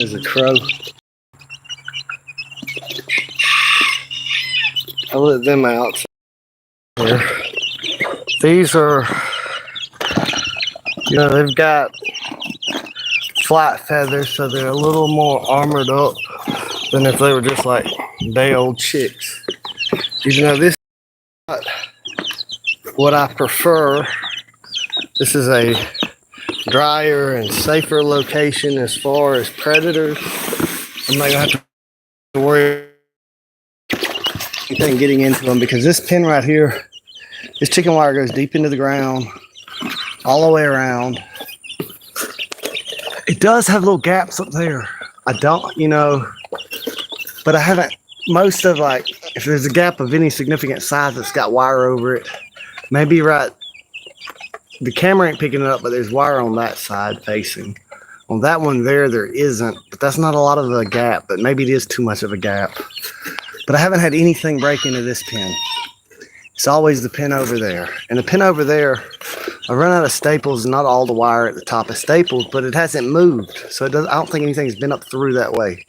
There's a crow. I let them out here. These are, you know, they've got flat feathers, so they're a little more armored up than if they were just like day old chicks. Even though this is not what I prefer, this is a drier and safer location as far as predators. I'm not gonna have to worry anything getting into them, because this pen right here, this chicken wire goes deep into the ground all the way around. It does have little gaps up there. I don't, you know, but I haven't, most of, like, if there's a gap of any significant size that's got wire over it, maybe right, the camera ain't picking it up, but there's wire on that side facing. On that one there isn't, but that's not a lot of a gap, but maybe it is too much of a gap. But I haven't had anything break into this pen. It's always the pin over there. And the pin over there, I run out of staples, not all the wire at the top is stapled, but it hasn't moved. So it does, I don't think anything's been up through that way.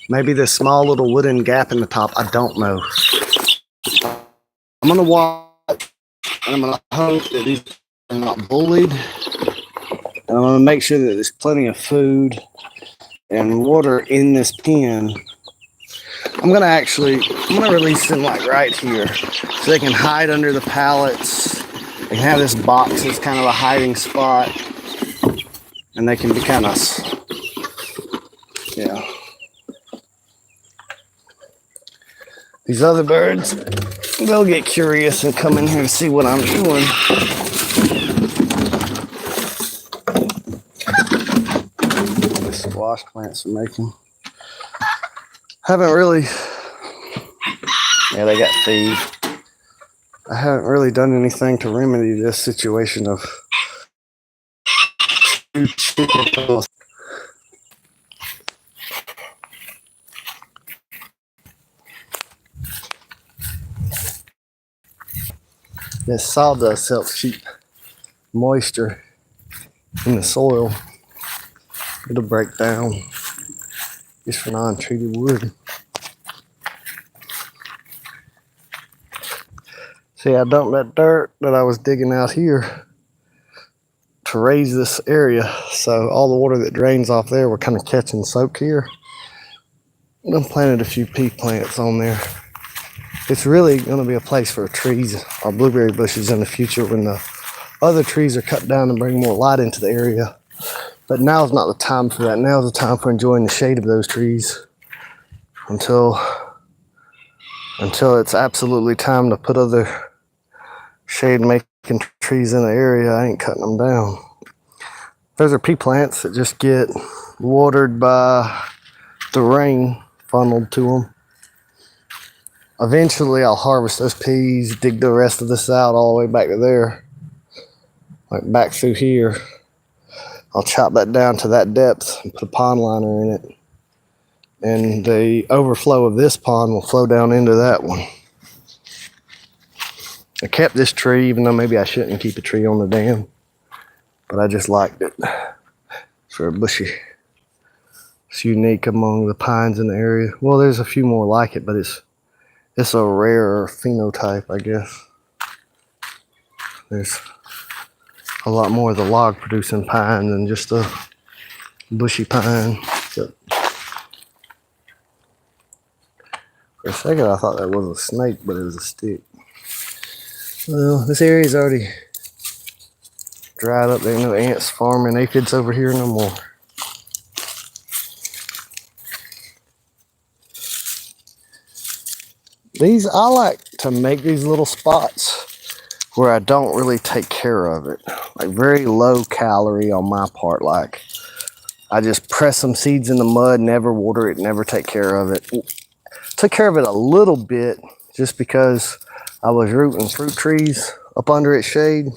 Maybe this small little wooden gap in the top, I don't know. I'm gonna watch, and I'm gonna hope that these are not bullied. And I'm gonna make sure that there's plenty of food and water in this pen. I'm gonna release them like right here, so they can hide under the pallets. They can have this box as kind of a hiding spot, and they can be kind of, yeah. These other birds, they'll get curious and come in here to see what I'm doing. The squash plants are making. Haven't really, yeah, they got thieved. I haven't really done anything to remedy this situation of two chickens. This sawdust helps keep moisture in the soil. It'll break down just for non-treated wood. See, I dumped that dirt that I was digging out here to raise this area, so all the water that drains off there, we're kind of catching soak here. I planted a few pea plants on there. It's really going to be a place for trees or blueberry bushes in the future when the other trees are cut down and bring more light into the area. But now's not the time for that. Now's the time for enjoying the shade of those trees until it's absolutely time to put other shade-making trees in the area. I ain't cutting them down. Those are pea plants that just get watered by the rain funneled to them. Eventually, I'll harvest those peas, dig the rest of this out all the way back to there, like back through here. I'll chop that down to that depth and put a pond liner in it. And the overflow of this pond will flow down into that one. I kept this tree, even though maybe I shouldn't keep a tree on the dam, but I just liked it. It's very bushy. It's unique among the pines in the area. Well, there's a few more like it, but it's a rarer phenotype, I guess. There's a lot more of the log producing pine than just a bushy pine. So, for a second I thought that was a snake, but it was a stick. Well, this area's already dried up. There ain't no ants farming aphids over here no more. These, I like to make these little spots where I don't really take care of it. Like very low calorie on my part. Like I just press some seeds in the mud, never water it, never take care of it. Took care of it a little bit just because I was rooting fruit trees up under its shade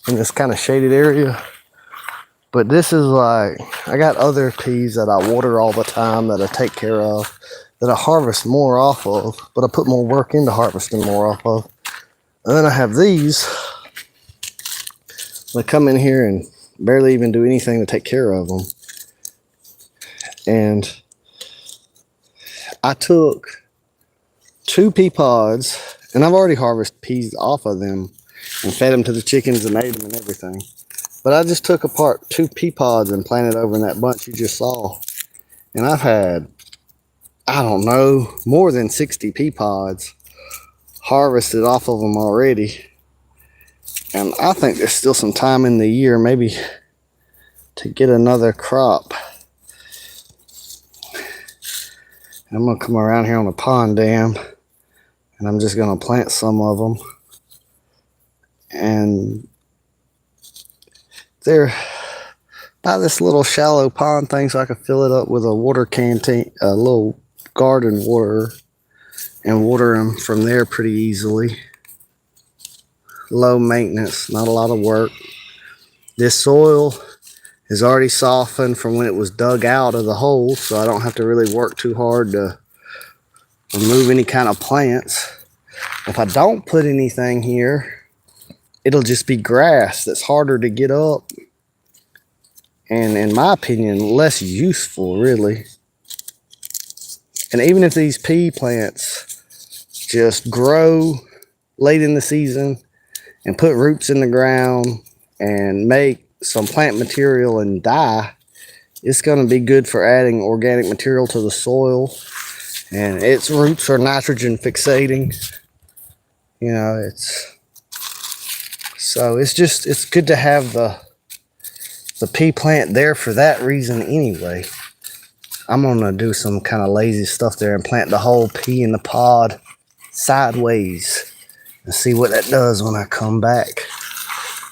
in this kind of shaded area. But this is like, I got other peas that I water all the time that I take care of, that I harvest more off of, but I put more work into harvesting more off of. And then I have these that come in here and barely even do anything to take care of them. And I took 2 pea pods, and I've already harvested peas off of them and fed them to the chickens and ate them and everything. But I just took apart 2 pea pods and planted over in that bunch you just saw. And I've had, I don't know, more than 60 pea pods harvested off of them already. And I think there's still some time in the year maybe to get another crop. And I'm going to come around here on the pond dam, and I'm just going to plant some of them. And they're by this little shallow pond thing, so I could fill it up with a water canteen, a little garden water, and water them from there pretty easily. Low maintenance, not a lot of work. This soil is already softened from when it was dug out of the hole, so I don't have to really work too hard to remove any kind of plants. If I don't put anything here, it'll just be grass that's harder to get up, and in my opinion, less useful really. And even if these pea plants just grow late in the season and put roots in the ground and make some plant material and die, it's going to be good for adding organic material to the soil, and its roots are nitrogen fixating. You know, it's good to have the pea plant there for that reason anyway. I'm gonna do some kind of lazy stuff there and plant the whole pea in the pod sideways and see what that does when I come back.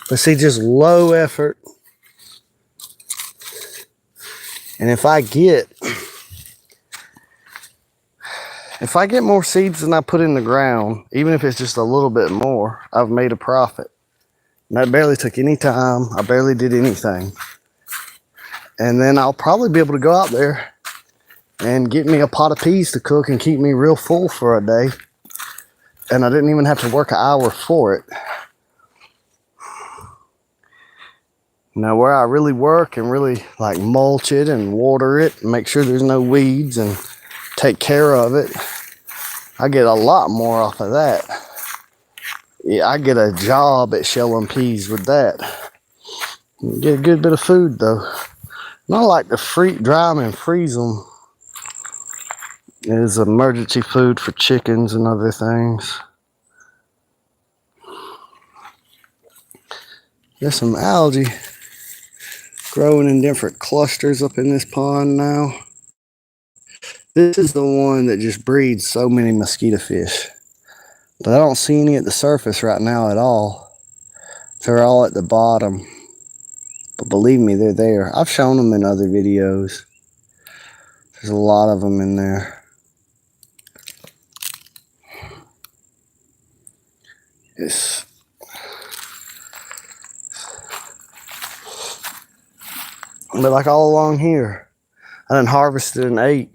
But see, just low effort. And if I get more seeds than I put in the ground, even if it's just a little bit more, I've made a profit. And that barely took any time. I barely did anything. And then I'll probably be able to go out there and get me a pot of peas to cook and keep me real full for a day. And I didn't even have to work an hour for it. Now, where I really work and really like mulch it and water it and make sure there's no weeds and take care of it, I get a lot more off of that. Yeah, I get a job at shelling peas with that. Get a good bit of food though. And I like to dry them and freeze them. It is emergency food for chickens and other things. There's some algae growing in different clusters up in this pond now. This is the one that just breeds so many mosquito fish. But I don't see any at the surface right now at all. They're all at the bottom. But believe me, they're there. I've shown them in other videos. There's a lot of them in there. But like all along here, I done harvested and ate.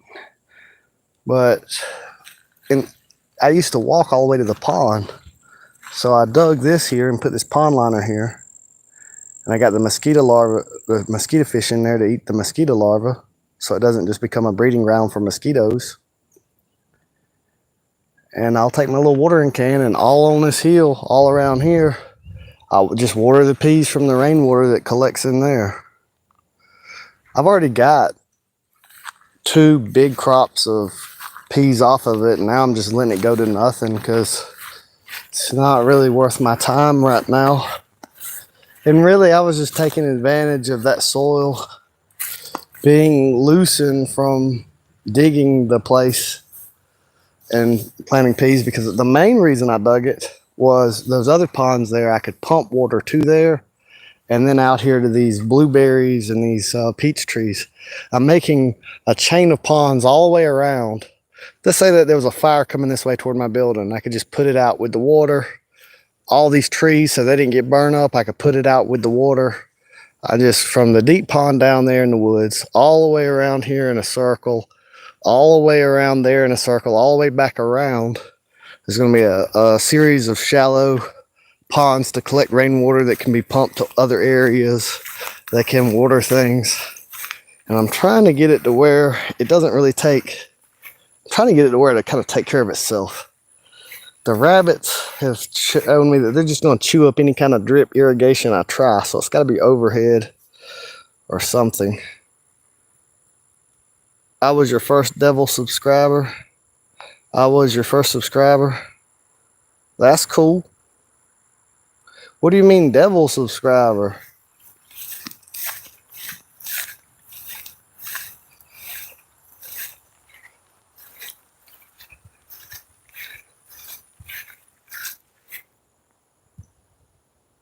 But I used to walk all the way to the pond. So I dug this here and put this pond liner here. And I got the mosquito fish in there to eat the mosquito larvae, so it doesn't just become a breeding ground for mosquitoes. And I'll take my little watering can, and all on this hill, all around here, I'll just water the peas from the rainwater that collects in there. I've already got 2 big crops of peas off of it, and now I'm just letting it go to nothing because it's not really worth my time right now. And really, I was just taking advantage of that soil being loosened from digging the place and planting peas, because the main reason I dug it was those other ponds there, I could pump water to there, and then out here to these blueberries and these peach trees. I'm making a chain of ponds all the way around. Let's say that there was a fire coming this way toward my building. I could just put it out with the water. All these trees, so they didn't get burned up, I could put it out with the water. I just, from the deep pond down there in the woods, all the way around here in a circle, all the way around there in a circle, all the way back around. There's going to be a series of shallow ponds to collect rainwater that can be pumped to other areas that can water things. And I'm trying to get it to where it doesn't really take, I'm trying to get it to where to kind of take care of itself. The rabbits have shown me that they're just going to chew up any kind of drip irrigation I try. So it's got to be overhead or something. I was your first devil subscriber. I was your first subscriber. That's cool. What do you mean devil subscriber?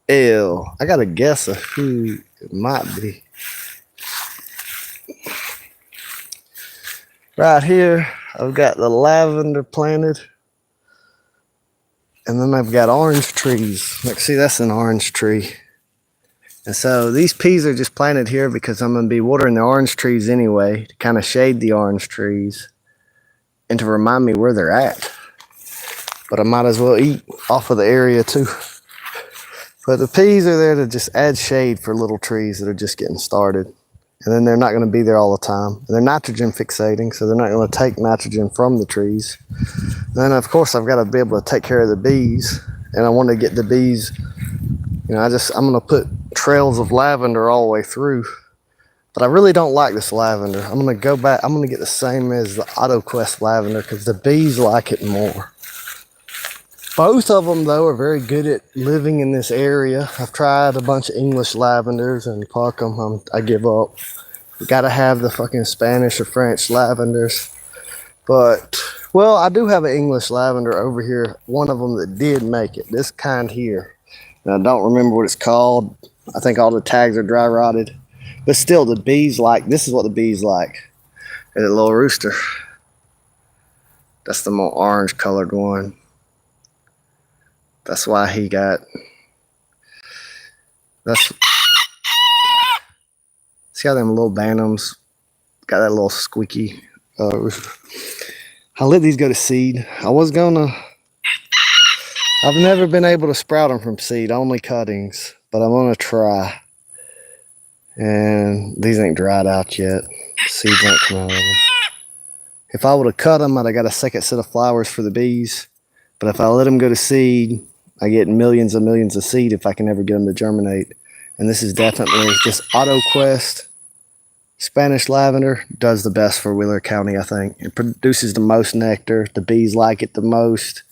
Ew, I got a guess of who it might be. Right here, I've got the lavender planted. And then I've got orange trees. Like, see, that's an orange tree. And so these peas are just planted here because I'm going to be watering the orange trees anyway to kind of shade the orange trees and to remind me where they're at. But I might as well eat off of the area too. But the peas are there to just add shade for little trees that are just getting started. And then they're not going to be there all the time. And they're nitrogen fixating, so they're not going to take nitrogen from the trees. And then, of course, I've got to be able to take care of the bees. And I want to get the bees, you know, I'm going to put trails of lavender all the way through. But I really don't like this lavender. I'm going to go back. I'm going to get the same as the AutoQuest lavender because the bees like it more. Both of them, though, are very good at living in this area. I've tried a bunch of English lavenders and fuck them, I give up. You gotta have the fucking Spanish or French lavenders. But, well, I do have an English lavender over here. One of them that did make it. This kind here. And I don't remember what it's called. I think all the tags are dry rotted. But still, the bees like, this is what the bees like. And the little rooster. That's the more orange colored one. That's why he got, see how them little bantams got that little squeaky. I let these go to seed. I've never been able to sprout them from seed, only cuttings, but I'm gonna try. And these ain't dried out yet. Seeds ain't coming out of them. If I would have cut them, I'd have got a second set of flowers for the bees. But if I let them go to seed, I get millions and millions of seed if I can ever get them to germinate. And this is definitely this AutoQuest Spanish lavender does the best for Wheeler County, I think. It produces the most nectar. The bees like it the most.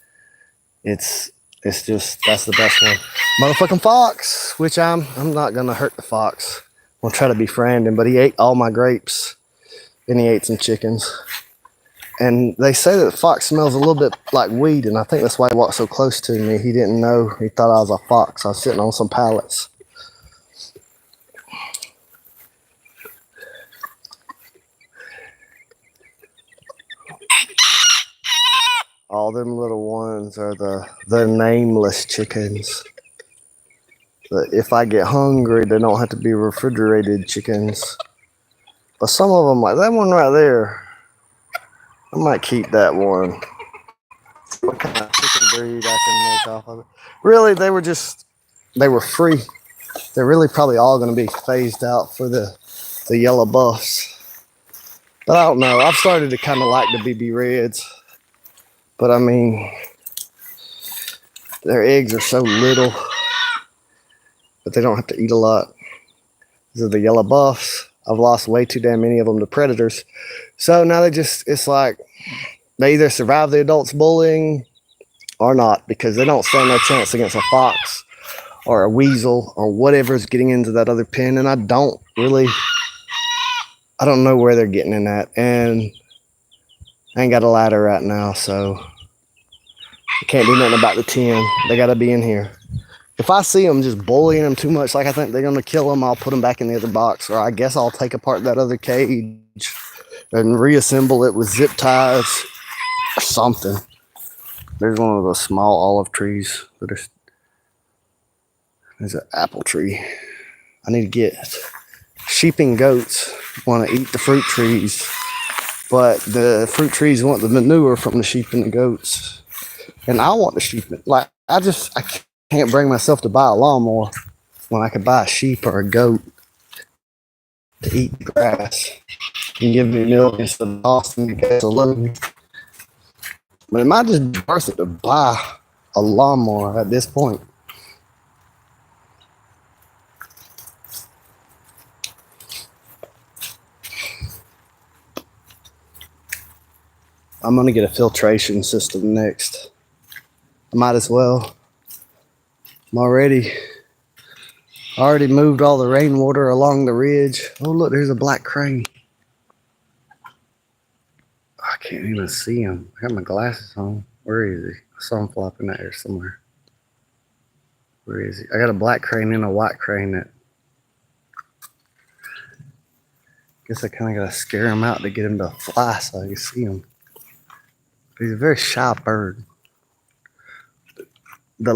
It's just, that's the best one. Motherfucking fox, which I'm not going to hurt the fox. I'm going to try to befriend him, but he ate all my grapes. And he ate some chickens. And they say that the fox smells a little bit like weed, and I think that's why he walked so close to me. He didn't know. He thought I was a fox. I was sitting on some pallets. All them little ones are the nameless chickens. But if I get hungry, they don't have to be refrigerated chickens. But some of them, like that one right there, I might keep that one. What kind of chicken breed I can make off of it? Really, they were free. They're really probably all going to be phased out for the yellow buffs. But I don't know. I've started to kind of like the BB Reds. But I mean, their eggs are so little. But they don't have to eat a lot. These are the yellow buffs. I've lost way too damn many of them to predators. So now it's like they either survive the adults bullying or not, because they don't stand no chance against a fox or a weasel or whatever's getting into that other pen. And I don't know where they're getting in at. And I ain't got a ladder right now, so I can't do nothing about the 10. They got to be in here. If I see them just bullying them too much, like I think they're going to kill them, I'll put them back in the other box. Or I guess I'll take apart that other cage and reassemble it with zip ties or something. There's one of those small olive trees. There's an apple tree. I need to get sheep and goats want to eat the fruit trees, but the fruit trees want the manure from the sheep and the goats. And I want the sheep. Like, I can't bring myself to buy a lawnmower when I could buy a sheep or a goat to eat grass and give me milk instead of costing me gasoline. But it might just be worth it to buy a lawnmower at this point. I'm gonna get a filtration system next. I might as well. I already moved all the rainwater along the ridge. Oh look, there's a black crane. I can't even see him. I got my glasses on. Where is he? I saw him flopping in the air somewhere. Where is he? I got a black crane and a white crane that. Guess I kind of gotta scare him out to get him to fly so I can see him. But he's a very shy bird.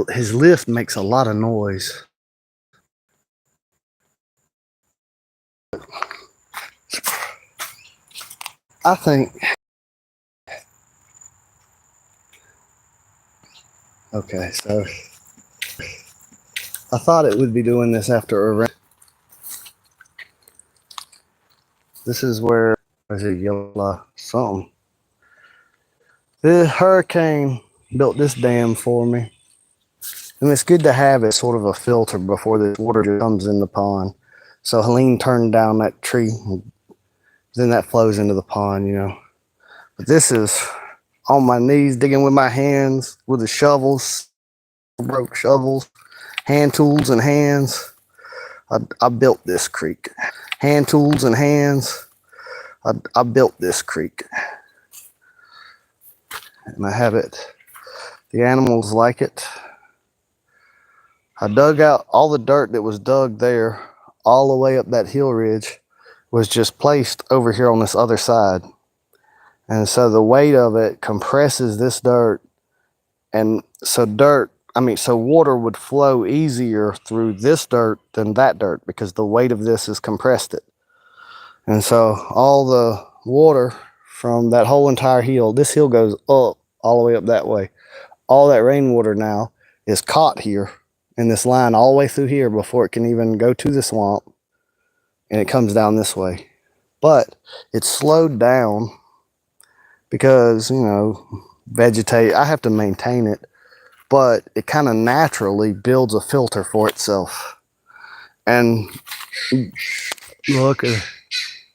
His lift makes a lot of noise. I think. Okay, so I thought it would be doing this after a rain. This is where there's a yellow something. The hurricane built this dam for me. And it's good to have it sort of a filter before the water comes in the pond. So Helene turned down that tree, then that flows into the pond, you know. But this is on my knees, digging with my hands, with the shovels, broke shovels, hand tools and hands. I built this creek. Hand tools and hands. I built this creek. And I have it. The animals like it. I dug out all the dirt that was dug there, all the way up that hill ridge, was just placed over here on this other side. And so the weight of it compresses this dirt. And so water would flow easier through this dirt than that dirt because the weight of this has compressed it. And so all the water from that whole entire hill, this hill goes up all the way up that way. All that rainwater now is caught here in this line all the way through here before it can even go to the swamp. And it comes down this way. But it's slowed down because, you know, I have to maintain it, but it kind of naturally builds a filter for itself. And look,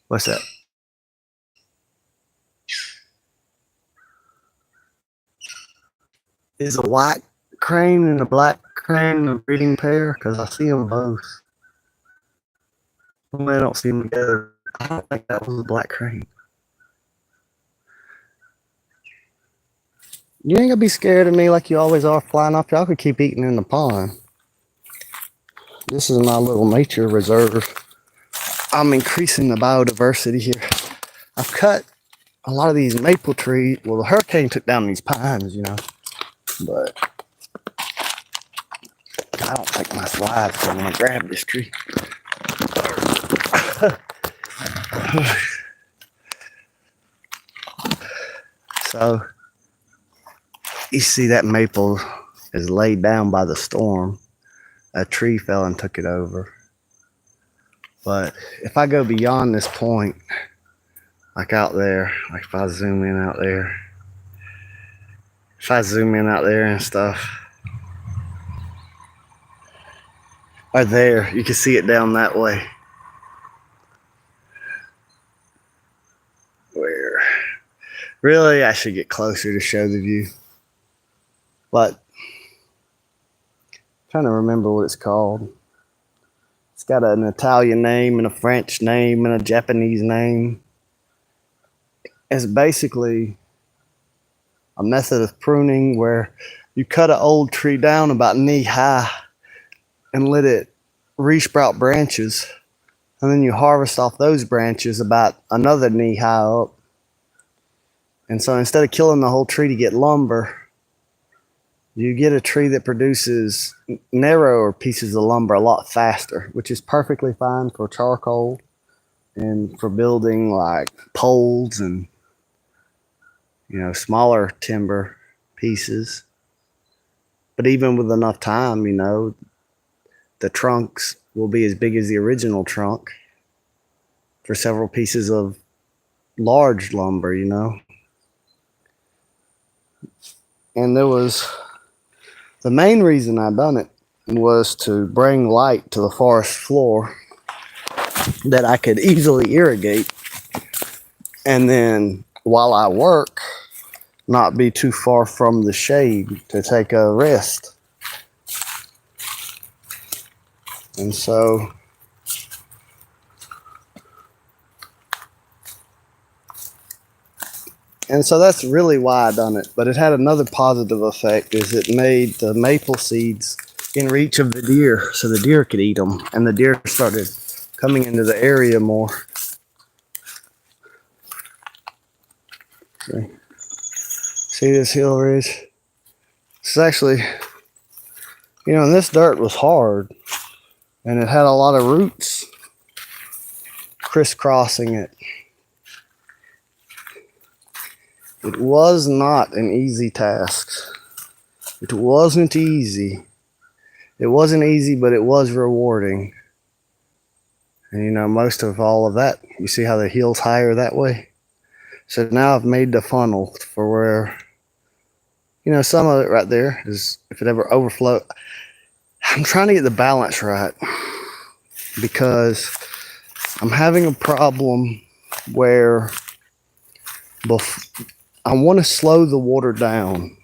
what's that? Is a white crane and a black crane a breeding pair? Because I see them both. Well, I don't see them together. I don't think that was a black crane. You ain't gonna be scared of me like you always are flying off. Y'all could keep eating in the pond. This is my little nature reserve. I'm increasing the biodiversity here. I've cut a lot of these maple trees. Well, the hurricane took down these pines, you know, but I don't think my slide's gonna grab this tree. So you see that maple is laid down by the storm. A tree fell and took it over. But if I go beyond this point, like out there, like if I zoom in out there, and stuff, right there, you can see it down that way. Where really I should get closer to show the view. But I'm trying to remember what it's called. It's got an Italian name and a French name and a Japanese name. It's basically a method of pruning where you cut an old tree down about knee high and let it resprout branches. And then you harvest off those branches about another knee high up. And so instead of killing the whole tree to get lumber, you get a tree that produces narrower pieces of lumber a lot faster, which is perfectly fine for charcoal and for building like poles and, you know, smaller timber pieces. But even with enough time, you know, the trunks will be as big as the original trunk. for several pieces of large lumber, you know. And there was the main reason I done it was to bring light to the forest floor that I could easily irrigate, and then while I work, not be too far from the shade to take a rest. And so that's really why I done it. But it had another positive effect, is it made the maple seeds in reach of the deer so the deer could eat them, and the deer started coming into the area more. See this hill ridge? It's actually, you know, this dirt was hard and it had a lot of roots crisscrossing it. It was not an easy task. It wasn't easy. It wasn't easy, but it was rewarding. And you know, most of all of that, you see how the hill's higher that way? So now I've made the funnel for where, you know, some of it right there is, if it ever overflow, I'm trying to get the balance right, because I'm having a problem where I want to slow the water down.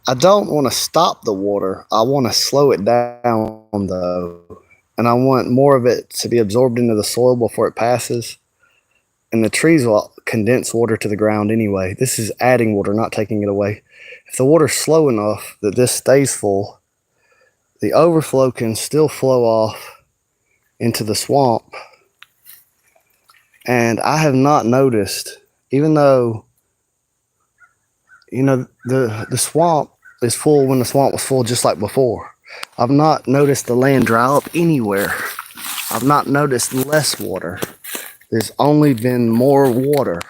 I don't want to stop the water. I want to slow it down though. And I want more of it to be absorbed into the soil before it passes. And the trees will condense water to the ground anyway. This is adding water, not taking it away. If the water's slow enough that this stays full, the overflow can still flow off into the swamp. And I have not noticed, even though, you know, the swamp is full when the swamp was full just like before. I've not noticed the land dry up anywhere. I've not noticed less water. There's only been more water.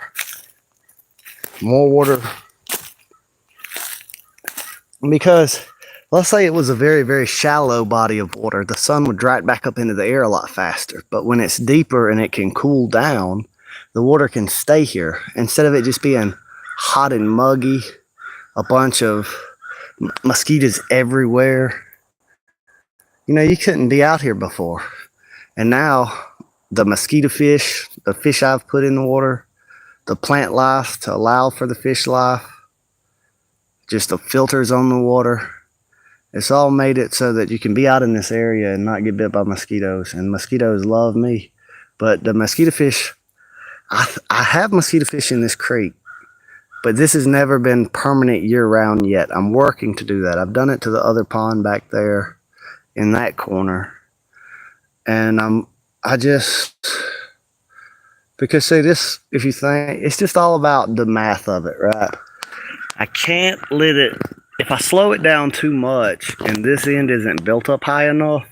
More water. Because let's say it was a very, very shallow body of water, the sun would dry it back up into the air a lot faster. But when it's deeper and it can cool down, the water can stay here. Instead of it just being hot and muggy, a bunch of mosquitoes everywhere. You know, you couldn't be out here before. And now the mosquito fish, the fish I've put in the water, the plant life to allow for the fish life, just the filters on the water, it's all made it so that you can be out in this area and not get bit by mosquitoes. And mosquitoes love me. But the mosquito fish, I have mosquito fish in this creek, but this has never been permanent year-round yet. I'm working to do that. I've done it to the other pond back there in that corner. And because see this, if you think, it's just all about the math of it, right? I can't let it, if I slow it down too much and this end isn't built up high enough,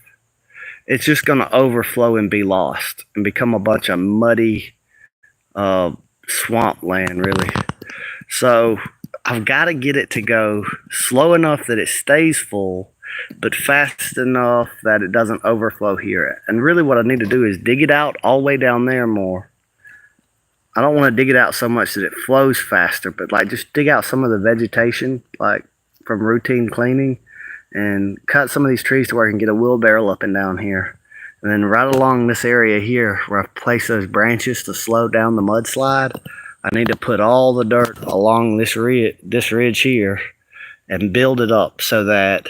it's just going to overflow and be lost and become a bunch of muddy swamp land, really. So I've got to get it to go slow enough that it stays full, but fast enough that it doesn't overflow here. And really what I need to do is dig it out all the way down there more. I don't want to dig it out so much that it flows faster, but like just dig out some of the vegetation, like from routine cleaning, and cut some of these trees to where I can get a wheelbarrow up and down here. And then right along this area here where I've placed those branches to slow down the mudslide, I need to put all the dirt along this ridge here and build it up so that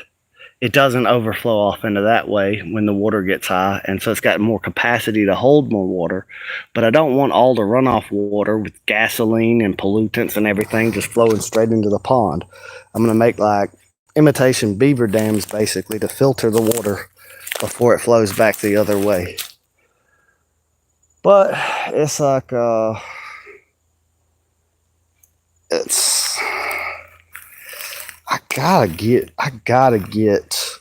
it doesn't overflow off into that way when the water gets high. And so it's got more capacity to hold more water. But I don't want all the runoff water with gasoline and pollutants and everything just flowing straight into the pond. I'm going to make like imitation beaver dams basically to filter the water before it flows back the other way. But it's like I gotta get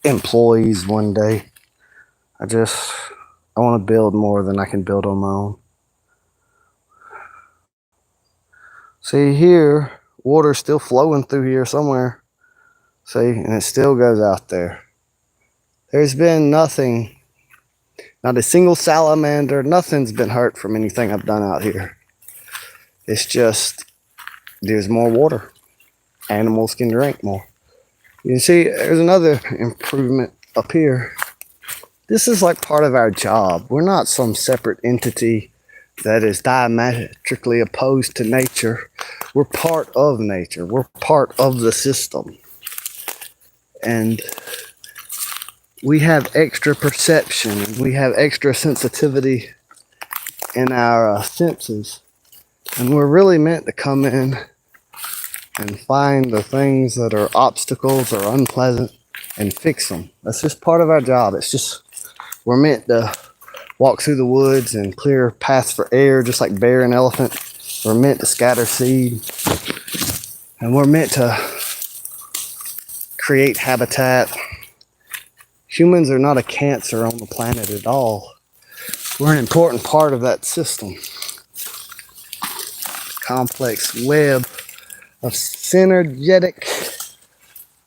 employees one day. I want to build more than I can build on my own. See here, water's still flowing through here somewhere. See, and it still goes out there. There's been nothing, not a single salamander, nothing's been hurt from anything I've done out here. It's just, there's more water. Animals can drink more. You can see there's another improvement up here. This is like part of our job. We're not some separate entity that is diametrically opposed to nature. We're part of nature. We're part of the system. And we have extra perception, and we have extra sensitivity in our senses. And we're really meant to come in and find the things that are obstacles or unpleasant and fix them. That's just part of our job. It's just, we're meant to walk through the woods and clear paths for air, just like bear and elephant. We're meant to scatter seed, and we're meant to create habitat. Humans are not a cancer on the planet at all. We're an important part of that system. Complex web of synergetic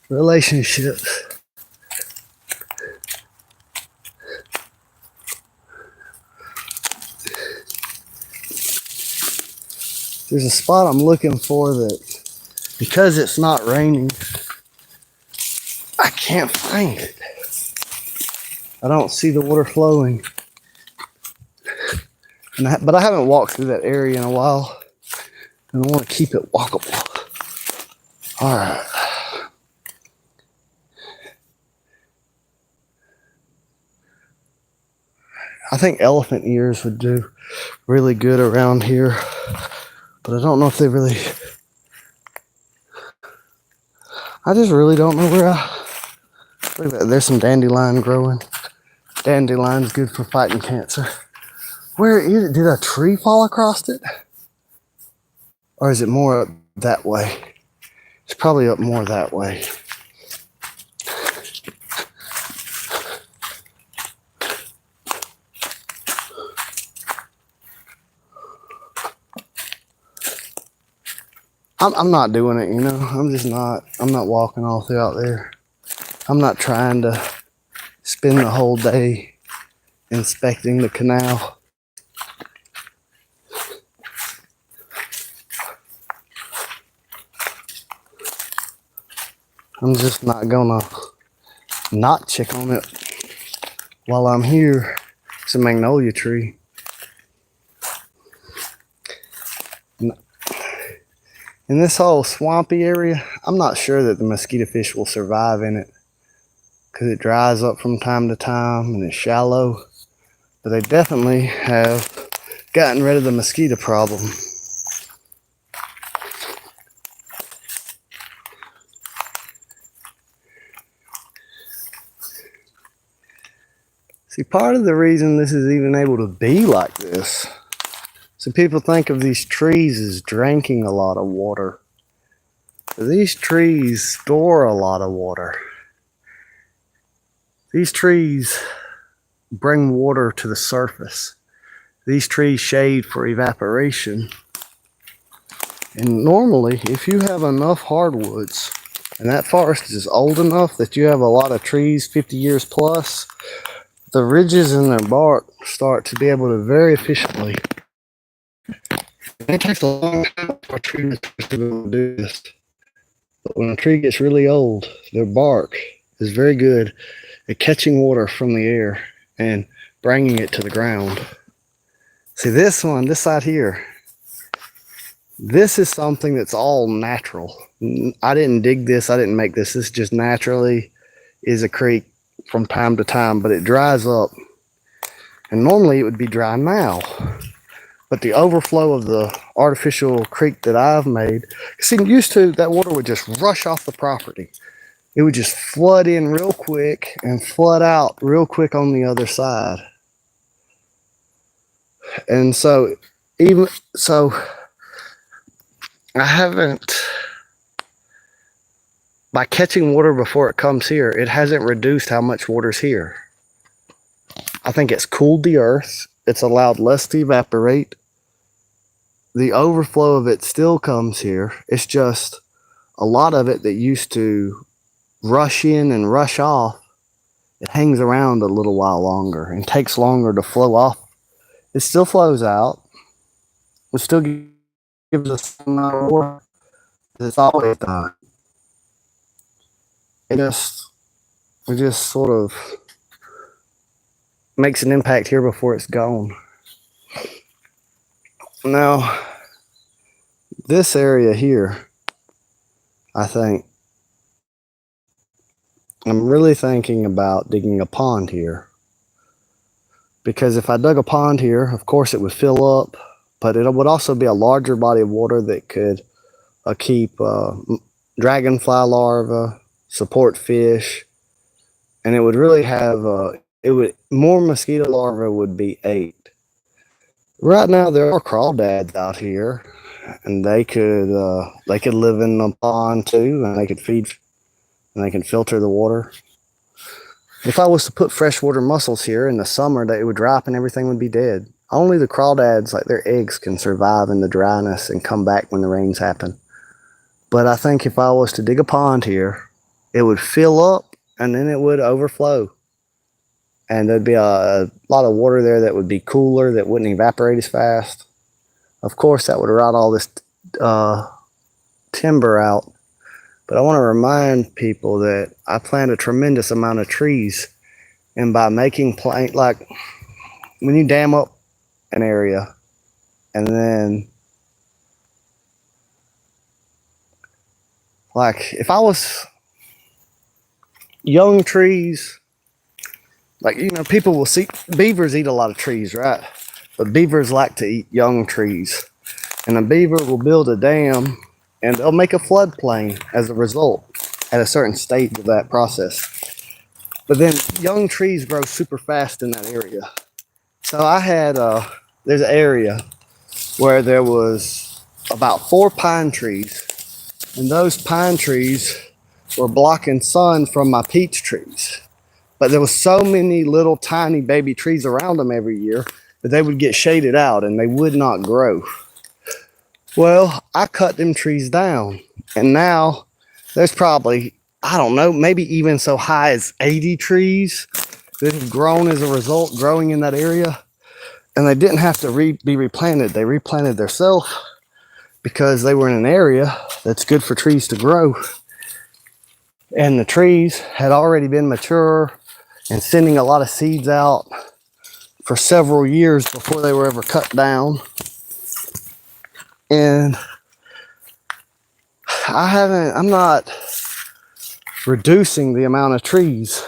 relationships. There's a spot I'm looking for that, because it's not raining, I can't find it. I don't see the water flowing. But I haven't walked through that area in a while, and I want to keep it walkable. All right. I think elephant ears would do really good around here, but I don't know if they really... I just really don't know where Look at that, there's some dandelion growing. Dandelion's good for fighting cancer. Where is it? Did a tree fall across it? Or is it more up that way? It's probably up more that way. I'm not doing it, you know. I'm not walking all throughout there. I'm not trying to spend the whole day inspecting the canal. I'm just not gonna not check on it while I'm here. It's a magnolia tree. In this whole swampy area, I'm not sure that the mosquito fish will survive in it, because it dries up from time to time and it's shallow. But they definitely have gotten rid of the mosquito problem. See, part of the reason this is even able to be like this, so people think of these trees as drinking a lot of water. But these trees store a lot of water. These trees bring water to the surface. These trees shade for evaporation. And normally, if you have enough hardwoods, and that forest is old enough that you have a lot of trees, 50 years plus, the ridges in their bark start to be able to very efficiently. It takes a long time for a tree to be able to do this. But when a tree gets really old, their bark is very good at catching water from the air and bringing it to the ground. See, this one, this side here, this is something that's all natural. I didn't dig this, I didn't make this. This just naturally is a creek from time to time, but it dries up. And normally it would be dry now. But the overflow of the artificial creek that I've made, see, used to, that water would just rush off the property. It would just flood in real quick and flood out real quick on the other side. And so, I haven't, by catching water before it comes here, it hasn't reduced how much water's here. I think it's cooled the earth. It's allowed less to evaporate. The overflow of it still comes here. It's just a lot of it that used to rush in and rush off it hangs around a little while longer and takes longer to flow off. It still flows out. It still gives us some amount of water. It's always done. It just sort of makes an impact here before it's gone. Now, this area here, I think, I'm really thinking about digging a pond here. Because if I dug a pond here, of course it would fill up, but it would also be a larger body of water that could keep dragonfly larvae, support fish, and it would really have more mosquito larvae would be ate. Right now there are crawdads out here, and they could live in the pond too, and they could feed, and they can filter the water. If I was to put freshwater mussels here in the summer, they would dry up and everything would be dead. Only the crawdads, like their eggs, can survive in the dryness and come back when the rains happen. But I think if I was to dig a pond here, it would fill up and then it would overflow. And there'd be a lot of water there that would be cooler, that wouldn't evaporate as fast. Of course, that would rot all this timber out. But I want to remind people that I plant a tremendous amount of trees. And by making like when you dam up an area and then like if I was young trees, like, you know, people will see beavers eat a lot of trees, right? But beavers like to eat young trees. And a beaver will build a dam and they'll make a floodplain as a result at a certain stage of that process. But then young trees grow super fast in that area. So I had, there's an area where there was about 4 pine trees, and those pine trees were blocking sun from my peach trees. But there was so many little tiny baby trees around them every year that they would get shaded out and they would not grow. Well, I cut them trees down, and now there's probably, I don't know, maybe even so high as 80 trees that have grown as a result, growing in that area. And they didn't have to be replanted. They replanted themselves because they were in an area that's good for trees to grow. And the trees had already been mature and sending a lot of seeds out for several years before they were ever cut down. And I'm not reducing the amount of trees.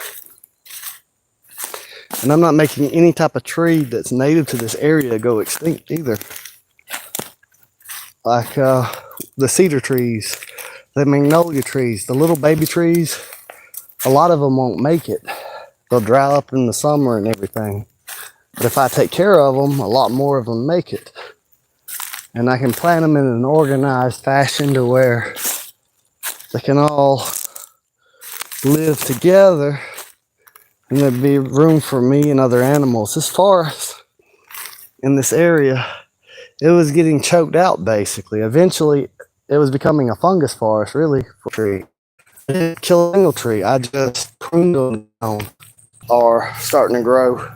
And I'm not making any type of tree that's native to this area go extinct either. Like the cedar trees, the magnolia trees, the little baby trees, a lot of them won't make it. They'll dry up in the summer and everything. But if I take care of them, a lot more of them make it. And I can plant them in an organized fashion to where they can all live together and there'd be room for me and other animals. This forest in this area, it was getting choked out basically. Eventually, it was becoming a fungus forest, really, for tree. I didn't kill a single tree. I just pruned them down or starting to grow.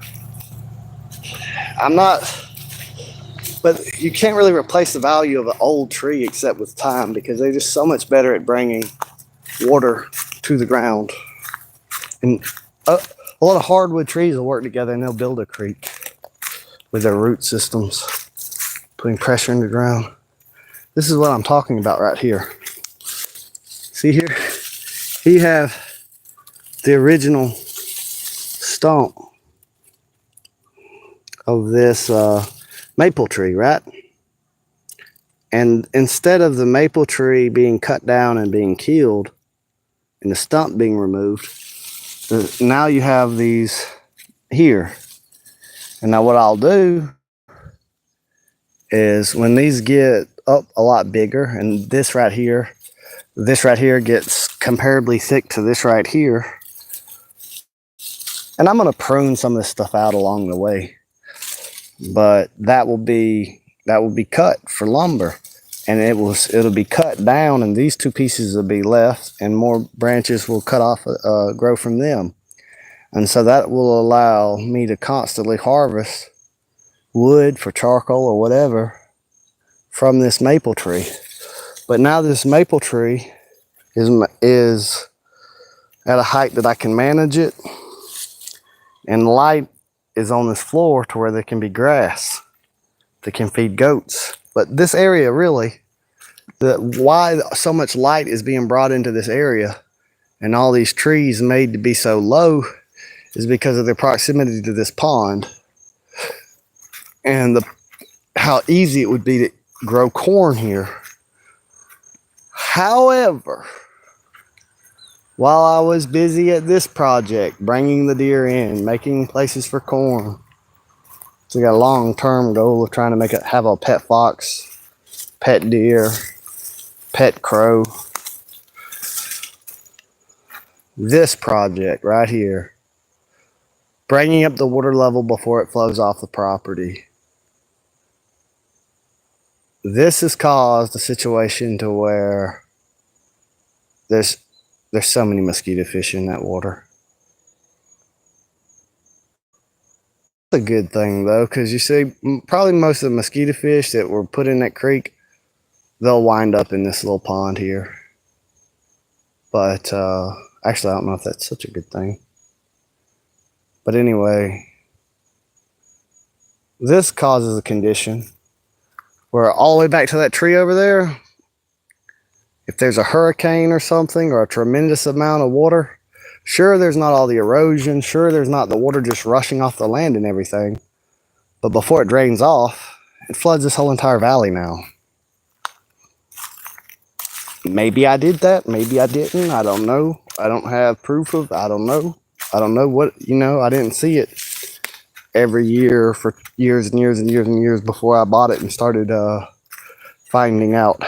But you can't really replace the value of an old tree except with time, because they're just so much better at bringing water to the ground. And a lot of hardwood trees will work together and they'll build a creek with their root systems, putting pressure in the ground. This is what I'm talking about right here. See here? You have the original stump of this maple tree, right? And instead of the maple tree being cut down and being killed and the stump being removed, now you have these here. And now what I'll do is when these get up a lot bigger, and this right here gets comparably thick to this right here, and I'm going to prune some of this stuff out along the way, but that will be cut for lumber, and it'll be cut down, and these two pieces will be left, and more branches will grow from them. And so that will allow me to constantly harvest wood for charcoal or whatever from this maple tree. But now this maple tree is at a height that I can manage it, and light is on this floor to where there can be grass that can feed goats. But this area really, why so much light is being brought into this area and all these trees made to be so low is because of their proximity to this pond and how easy it would be to grow corn here. However, while I was busy at this project, bringing the deer in, making places for corn, so I got a long-term goal of trying to have a pet fox, pet deer, pet crow. This project right here, bringing up the water level before it flows off the property. This has caused a situation to where there's so many mosquito fish in that water. It's a good thing though, because you see, probably most of the mosquito fish that were put in that creek, they'll wind up in this little pond here. But actually, I don't know if that's such a good thing. But anyway, this causes a condition where all the way back to that tree over there, if there's a hurricane or something or a tremendous amount of water, sure, there's not all the erosion, sure, there's not the water just rushing off the land and everything, but before it drains off, it floods this whole entire valley now. Maybe I did that, maybe I didn't, I don't know. I don't have proof of, I don't know. I don't know what, I didn't see it every year for years and years and years and years before I bought it and started finding out.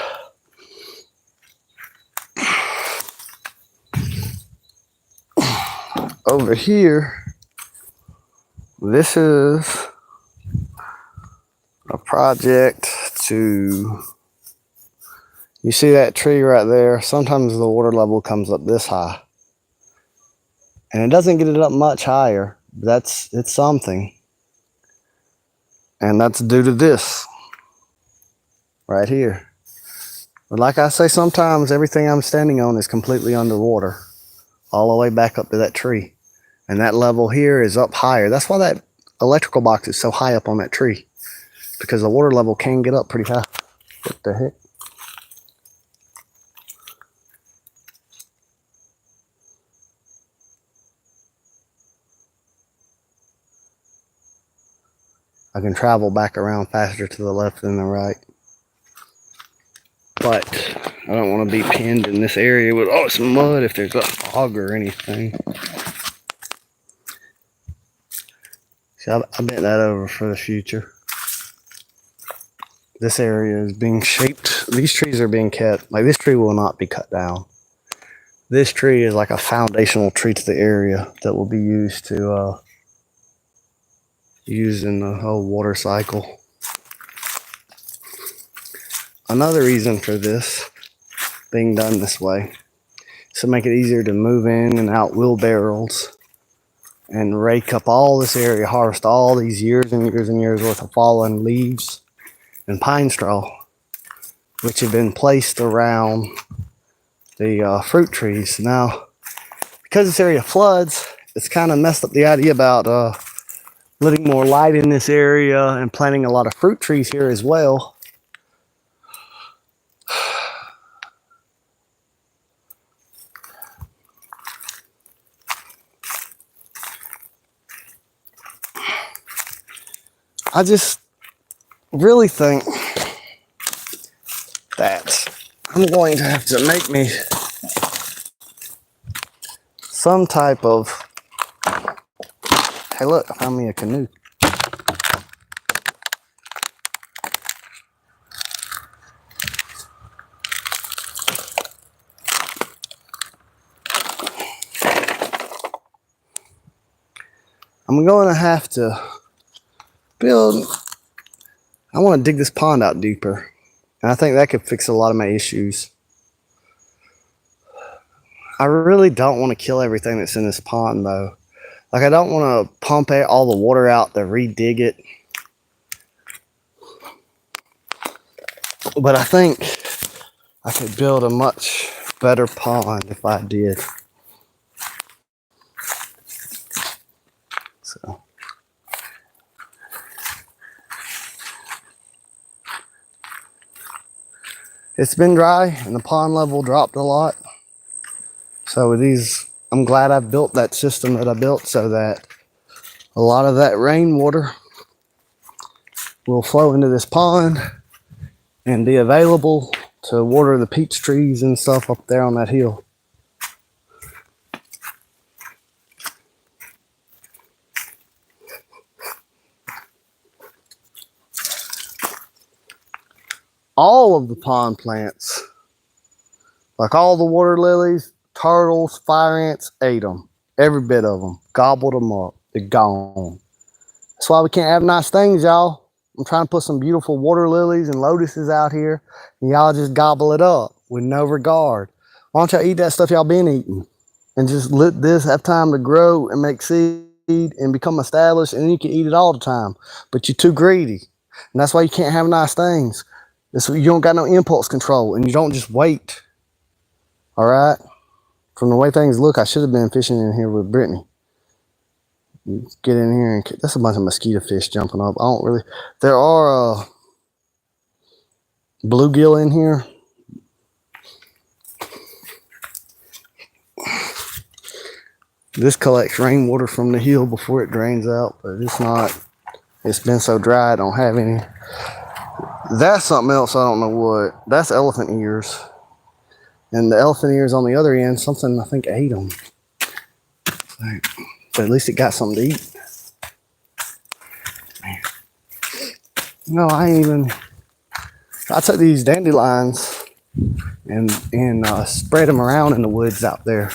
Over here, this is a project to, you see that tree right there? Sometimes the water level comes up this high. And it doesn't get it up much higher. It's something. And that's due to this right here. But like I say, sometimes everything I'm standing on is completely underwater, all the way back up to that tree. And that level here is up higher. That's why that electrical box is so high up on that tree, because the water level can get up pretty high. What the heck? I can travel back around faster to the left than the right. But I don't want to be pinned in this area with some mud if there's a fog or anything. See, I bent that over for the future. This area is being shaped. These trees are being kept. Like, this tree will not be cut down. This tree is like a foundational tree to the area that will be used to use in the whole water cycle. Another reason for this being done this way is to make it easier to move in and out wheelbarrows and rake up all this area, harvest all these years and years and years worth of fallen leaves and pine straw, which have been placed around the fruit trees. Now, because this area floods, it's kind of messed up the idea about letting more light in this area and planting a lot of fruit trees here as well. I just really think that I'm going to have to make me some type of, hey look, I found me a canoe. I'm going to have to build, I want to dig this pond out deeper. And I think that could fix a lot of my issues. I really don't want to kill everything that's in this pond though. Like, I don't want to pump all the water out to re-dig it. But I think I could build a much better pond if I did. So. It's been dry and the pond level dropped a lot. So with these, I'm glad I built that system that I built so that a lot of that rainwater will flow into this pond and be available to water the peach trees and stuff up there on that hill. All of the pond plants, like all the water lilies, turtles, fire ants, ate them. Every bit of them. Gobbled them up. They're gone. That's why we can't have nice things, y'all. I'm trying to put some beautiful water lilies and lotuses out here, and y'all just gobble it up with no regard. Why don't y'all eat that stuff y'all been eating? And just let this have time to grow and make seed and become established, and then you can eat it all the time. But you're too greedy. And that's why you can't have nice things. You don't got no impulse control, and you don't just wait. All right? From the way things look, I should have been fishing in here with Brittany. Get in here and that's a bunch of mosquito fish jumping up. I don't really. There are bluegill in here. This collects rainwater from the hill before it drains out, but it's not. It's been so dry, I don't have any. That's something else. I don't know what. That's elephant ears. And the elephant ears on the other end, something I think ate them. But at least it got something to eat. Man. No, I ain't even. I took these dandelions and spread them around in the woods out there.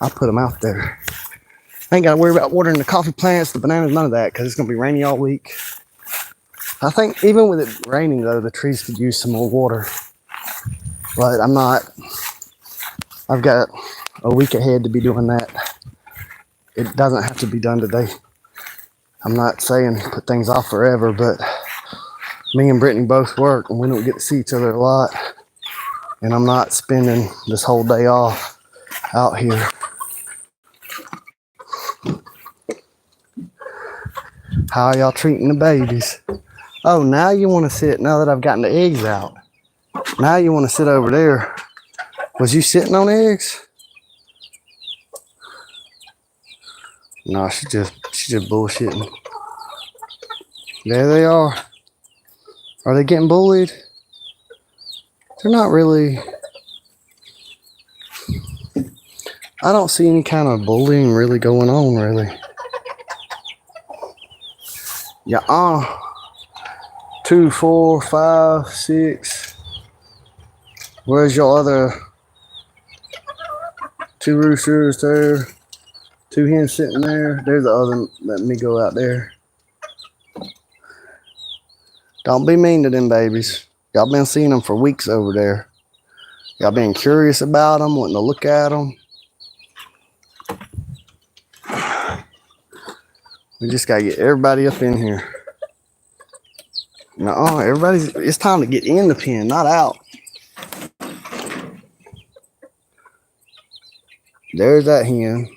I put them out there. I ain't got to worry about watering the coffee plants, the bananas, none of that, because it's going to be rainy all week. I think even with it raining, though, the trees could use some more water. But I'm not. I've got a week ahead to be doing that. It doesn't have to be done today. I'm not saying put things off forever, but me and Brittany both work, and we don't get to see each other a lot. And I'm not spending this whole day off out here. How are y'all treating the babies? Oh, now you want to sit, now that I've gotten the eggs out. Now you want to sit over there. Was you sitting on eggs? No, she's just bullshitting. There they are. Are they getting bullied? They're not really. I don't see any kind of bullying really going on, really. Yeah, 2, 4, 5, 6. Where's your other 2 roosters there? 2 hens sitting there. There's the other. Let me go out there. Don't be mean to them babies. Y'all been seeing them for weeks over there. Y'all been curious about them, wanting to look at them. We just gotta get everybody up in here. No, it's time to get in the pen, not out. There's that hen.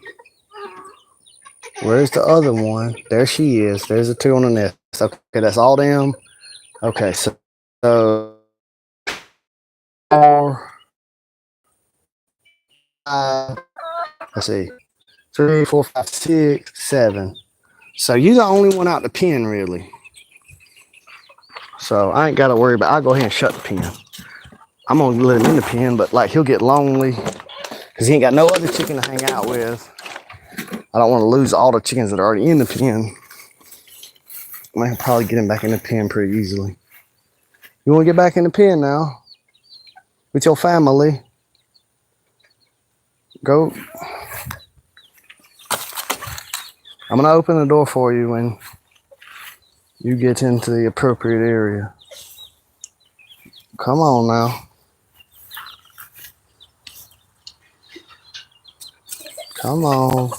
Where's the other one? There she is. There's the 2 on the nest. Okay, that's all them. Okay, so 4, 5. Let's see. 3, 4, 5, 6, 7. So you're the only one out the pen, really. So I ain't got to worry about. I'll go ahead and shut the pen. I'm gonna let him in the pen, but like he'll get lonely because he ain't got no other chicken to hang out with. I don't want to lose all the chickens that are already in the pen. I can probably get him back in the pen pretty easily. You want to get back in the pen now with your family? Go. I'm gonna open the door for you when you get into the appropriate area. Come on now. Come on.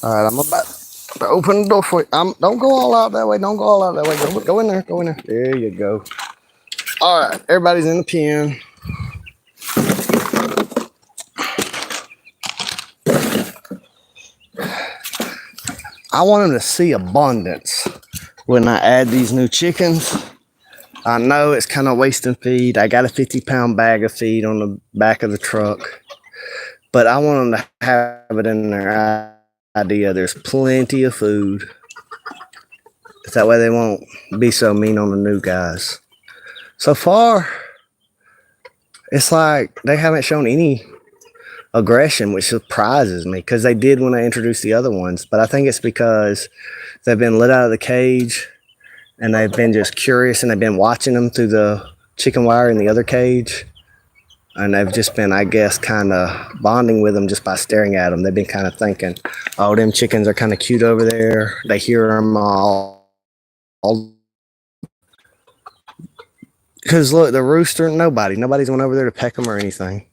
All right, I'm about to open the door for you. Don't go all out that way. Don't go all out that way. Go in there. Go in there. There you go. All right, everybody's in the pen. I want them to see abundance when I add these new chickens. I know it's kind of wasting feed. I got a 50-pound bag of feed on the back of the truck, but I want them to have it in their idea. There's plenty of food. That way they won't be so mean on the new guys. So far, it's like they haven't shown any aggression, which surprises me because they did when I introduced the other ones. But I think it's because they've been let out of the cage and they've been just curious and they've been watching them through the chicken wire in the other cage. And they've just been, I guess, kind of bonding with them just by staring at them. They've been kind of thinking, oh, them chickens are kind of cute over there. They hear them all. Because look, the rooster, nobody's went over there to peck them or anything.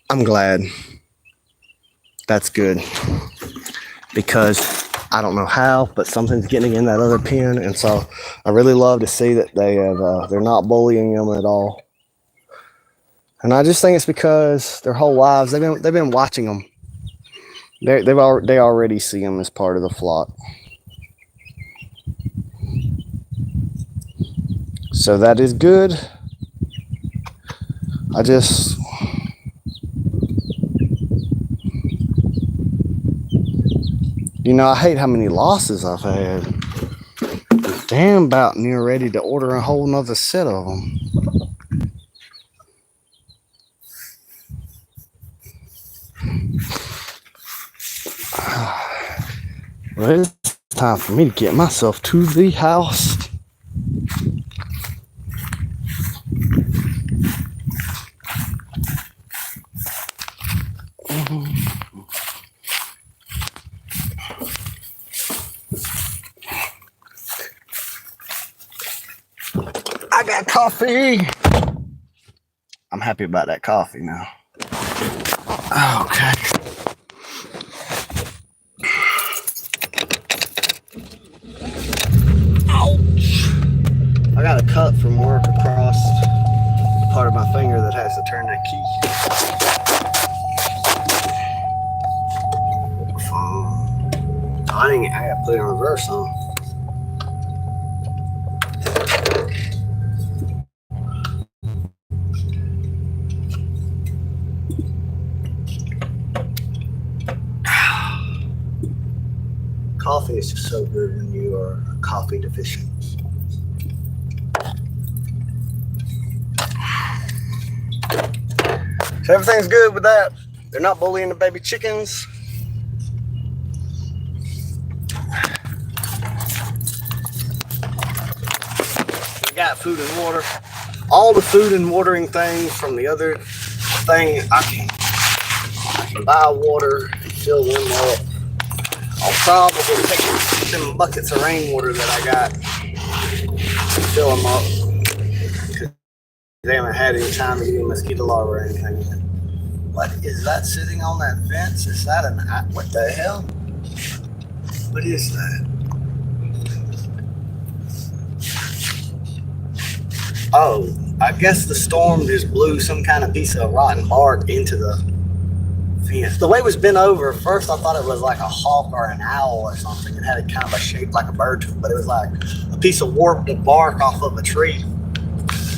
I'm glad. That's good. Because I don't know how, but something's getting in that other pen, and so I really love to see that they're not bullying them at all. And I just think it's because their whole lives they've been watching them. They already see them as part of the flock. So that is good. I hate how many losses I've had. Damn, about near ready to order a whole nother set of them. Well, it's time for me to get myself to the house. I got coffee. I'm happy about that coffee now. Okay. Ouch. I got a cut from work across the part of my finger that has to turn that key. I gotta put it in reverse on. Coffee is just so good when you are coffee deficient. So everything's good with that. They're not bullying the baby chickens. We got food and water. All the food and watering things from the other thing, I can buy water and fill them up. I'll probably take them buckets of rainwater that I got and fill them up. They haven't had any time to get any mosquito larvae or anything yet. What is that sitting on that fence? Is that what the hell? What is that? Oh, I guess the storm just blew some kind of piece of rotten bark into the fence. The way it was bent over, first I thought it was like a hawk or an owl or something. It had a kind of a shape like a bird, but it was like a piece of warped bark off of a tree.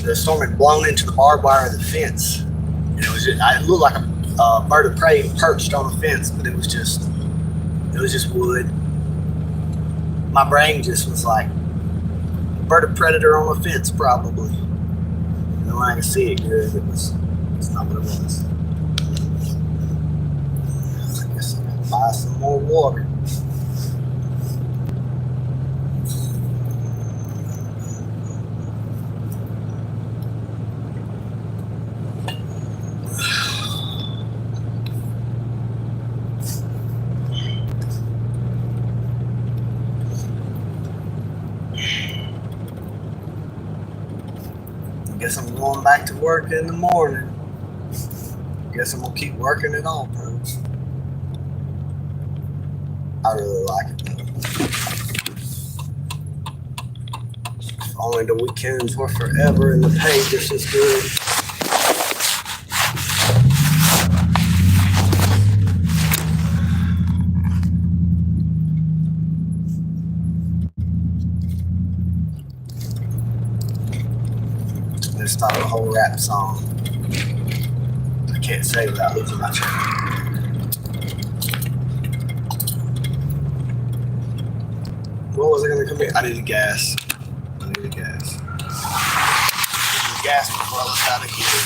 The storm had blown into the barbed wire of the fence. And it looked like a bird of prey perched on the fence, but it was just wood. My brain just was like, bird of predator on the fence, probably. And when I could see it good, it's not what it was. I guess I gotta buy some more water. Guess I'm going back to work in the morning. Guess I'm gonna keep working at all, folks. I really like it. Only the weekends were forever and the pay just as good. Let's start a whole rap song. I can't say without losing my channel. What was I gonna come here? I needed gas. I needed gas. Gas before I was out of here.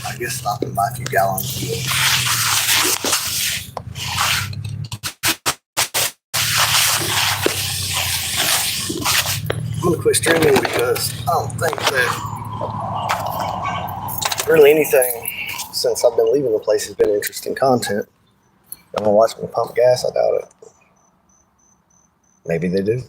I guess stop and buy a few gallons of fuel. I'm gonna quit streaming because I don't think that really anything since I've been leaving the place has been interesting content. I'm gonna watch me pump gas. I doubt it. Maybe they do.